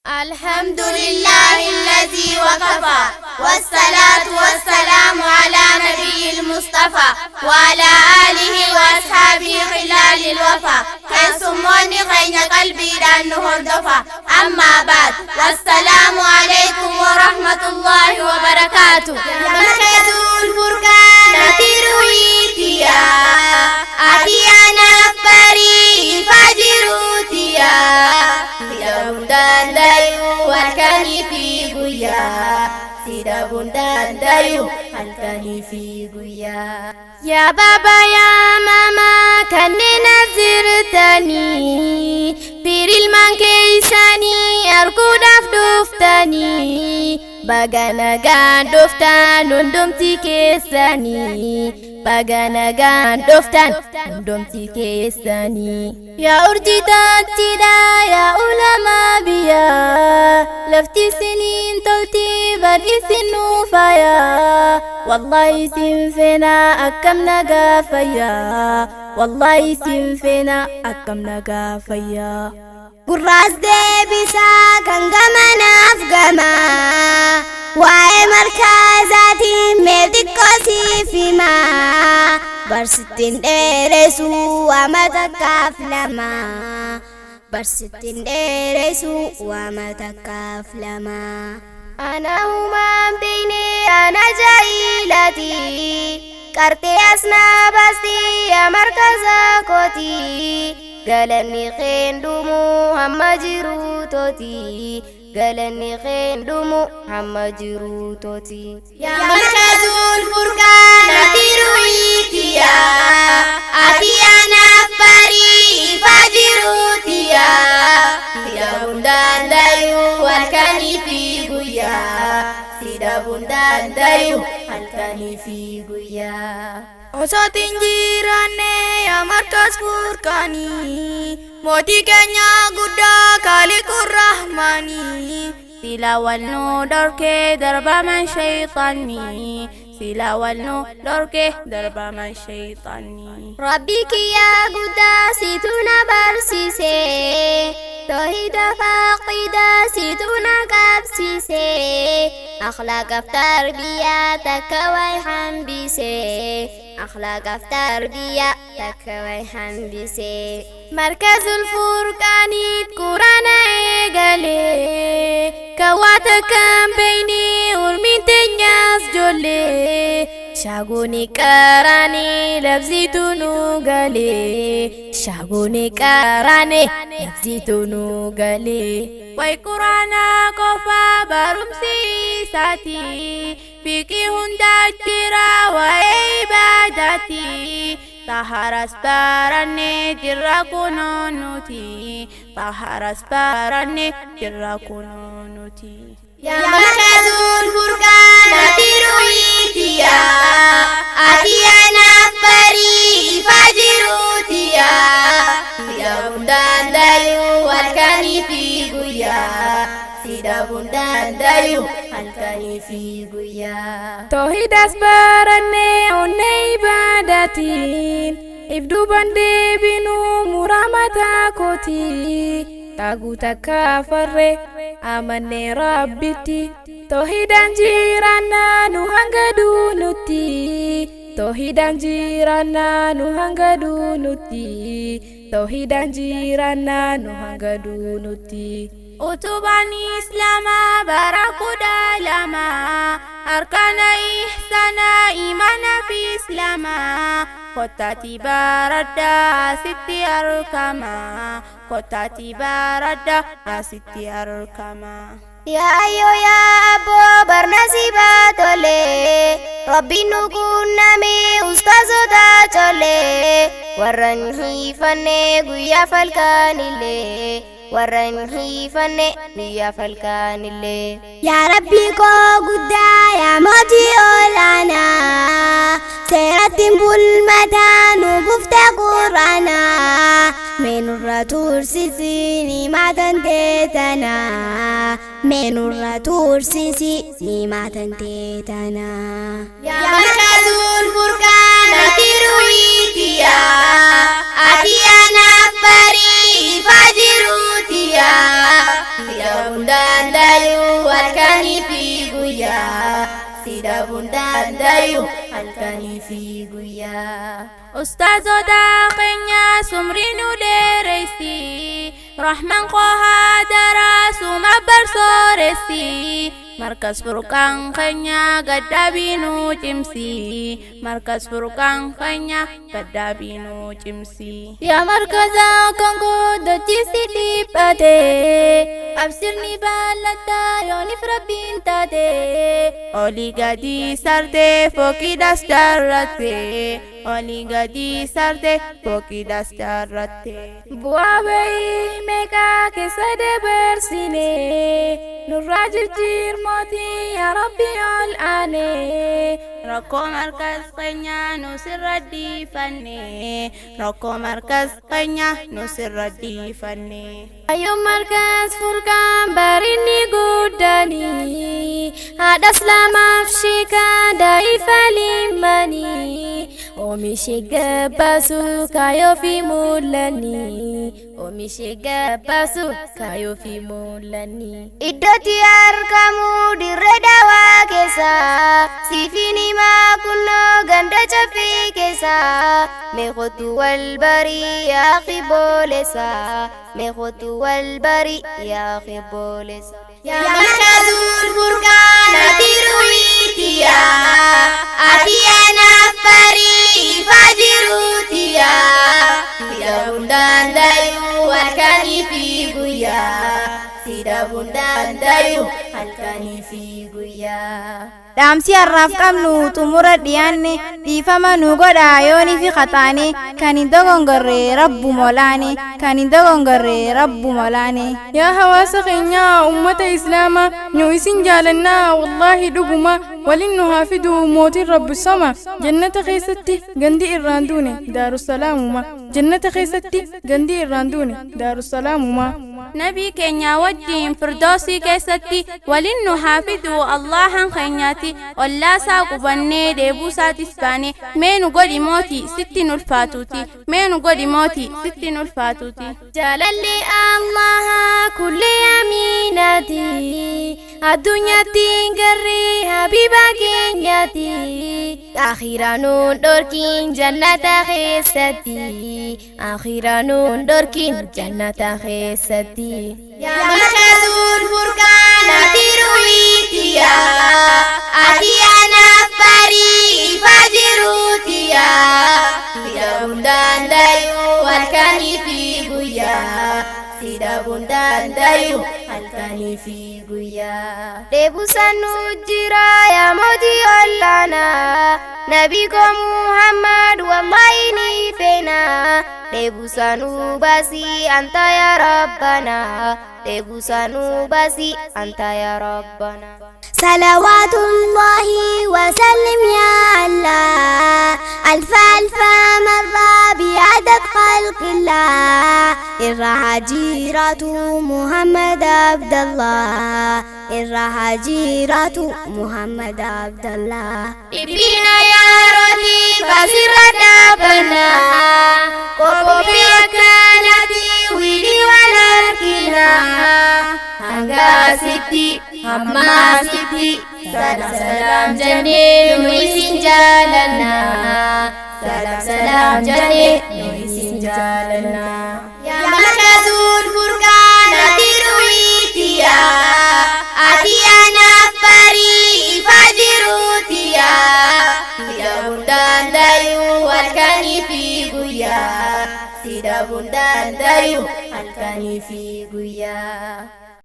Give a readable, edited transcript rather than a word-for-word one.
الحمد لله الذي وكفى والصلاة والسلام على نبي المصطفى وعلى آله وأصحابه خلال الوفا كان سموني خين قلبي لأنه هردفا أما بعد والسلام عليكم ورحمة الله وبركاته مركز الفرقان ترويتيا أتيانا فري فجروتيا Sida bundan dayu halkani fi guyya Sida bundan dayu halkani fi guyya Ya baba ya mama kanneen asirtanii Firilmaan keessanii arguudhaaf dhuftanii Baga nagaan dhuftan hundumti keessanii Baga nagaan dhuftan hundumti keessanii Yaa urjitattidha yaa ulamaa biyyaa Lafti isiniin tolti bar isin nuufayaa Wallahi isin feenaa akkam nagaa fayyaa Wallahi isin feenaa akkam nagaa fayyaa Gurraas deebisaa kan gamanaaf gamaa Waa'ee markaazaatiin mee xiqqoo siif himaa Barsittiin dheeressu ama takkaaf lama Barsittiin dheeressu ama takkaaf lama Ana humaan beeyne ana jaahilati Qartee asnaa baastii yaa markaaza kooti Galanni keendumu hamma jiru tooti Galanni keendumu hamma jiru tooti Yaa markazul furqaan atiruitiya Atiyana fari fajirutiya Sida bundan dayu halkani fi guyya Sida bundan dayu halkani fi guyya Osotiin jiraanne yaa markaz furqaanii Mootii keenya guddaa kaaliqur rahmaanii Sila wal nu dhorkee darbaman shayxaanii Sila wal nu dhorkee darbaman shayxaanii Rabbi kiyyaa guddaa situ na barsiisee Tawhida faqida situ na qabsiisee Akhlaaqaaf tarbiyaa takka way hambisee Akhlaaqaaf tarbiyaa takka way hambisee Markazul furqaaniit quraana eegalee Kawaata kan beeyne urmiin teenyaas joollee Shaaguni qaraane labsiitu nu galee Shaaguni qaraane labsiitu nu galee Way quraana qofa barumsi isaati Fiqii hundaa jira waa'ee ibaadaati Taharas baranne jirra kunuunuti Taharas baranne jirra kunuunuti Ya markazul furqaan atiruitiya Atiyana fari fajirutiya Sida bundan dayu halkani fi guyya Sida bundan dayu halkani fi guyya Tawhidas baranne onne ibadatiin Ibduban deebinu muramata koti Tagu takka farre amanne rabbiti Tawhidan jirana nu hanga dunuti Tawhidan jirana nu hanga dunuti Tawhidan jirana nu hanga dunuti Utuban Islama barakuda lama Arkana ihsana imana fi Islama Kotati barada sitti arkama Kotati barada sitti arkama Ya ayo ya abo barnasiba tole Rabbi nukunname ustazota chole Warran hifanne guyya falkanille Warran hifanne guyya falkanille Ya Rabbi ko gudda ya moti olana Seratin bulmata nu gufta qur'ana Menurra tursisi ni matan tetana Menurra tursisi ni matan tetana Ya markazul furqaan atiruitiya Atiyana fari fajirutiya Sida bundan bundaan dayu halkanii fi guyyaa. Ustaazota keenya sumrii nu dheereysi, Rahman qohaa daraasuma barsooressi, Markas Furqaan keenya gaddaabii nu cimsi, Markas Furqaan keenya gaddaabii nu cimsi. Yaa markaza kan guddachiisi dhiphate, absirni bal'ataa yoonif rabbiin taate. Olii gadi sarte fooqiidhaas darratte, olii gadi sarte fooqiidhaas darratte. Bu'aa bahii meeqaa keessa dabarsine, nurraa jijjiirmootii yaa Rabbi ol aane. Rakkoo markas keenya nu sirra dhiifanne, rakkoo markas keenya nu sirra dhiifanne. Ayyoon markas Furqaan barinni guddanii, haadha Islaamaaf sheekaa daa'ifa limmanii. Oomishe gabbaasu kaayoo fi mul'anii, oomishe gabbaasu kaayoo fi mul'anii. Iddootti argamu dirree dawaa keessa, siifin himaa kunnoo ganda caffee keessa. Meeqotu wal barii yaa qibooleessa, meeqotu wal barii yaa qibooleessa. Yaa markazul Furqaan ati ruwiitiyaa, ati anaaf barii ifaa jiruutiyaa. Sida bundaan dayu halkanii fi guyyaa, sida bundaan dayu halkanii fi guyyaa. Dhaamsi har'aaf qabnu xumura dhiyaanne, dhiifama nu godha yoonii fi qataane, kan hin dogongorre rabbu molaane, kan hin dogongorre rabbu molaane. Yaa hawaasa keenya ummata islaamaa nu isin jaalannaa wallaahi dhuguma, waliin nu haa fidu mootiin rabbusama. Jannata keessatti gandi irraan duune daarussalaamuma, jannata keessatti gandi irraan duune daarussalaamuma. Nabii keenya wajjin firdoosii keessatti waliin nu haa fidu Allahan keenyaati. Ollaasaa qubannee deebuusaatis baane, mee nu godhi mootii sitti ulfaatuuti, mee nu godhi mootii sitti ulfaatuuti. Jaalalli Allaha kulli amiinati, addunyaatti garri habiba keenyaati. Akhiraa nuun dhorkin jannata keessatti, akhiraa nuun dhorkin jannata keessatti. Yaa markazul Furqaan ati ruwiitiyaa, ati anaaf barii ifaa jiruutiyaa. Sida bundaan dayu halkanii fi guyyaa, sida bundaan dayu halkanii fi guyyaa. Deebusan nu jira yaa mootii olaanaa, nabii ko Muhammad wallahi ni feena. Deebusan nu basi anta ya Rabbana, deebusan nu basi anta ya Rabbana. صلوات الله وسلم يا الله ألف ألف مرة بعدد خلق الله. الرهجيرة محمد عبد الله، الرهجيرة محمد عبد الله. Ibina ya roti basira dabana, kopi akanati wili walarkina. Hangga siti hamma siti, salam salam jane nu isin jalana, salam salam jane nu isin jalana. Ya markazul Furqaan ati ruwiitiyaa, ati anaaf barii ifaa jiruutiyaa. Sida bundaan dayu halkanii fi guyyaa, sida bundaan dayu halkanii fi guyyaa.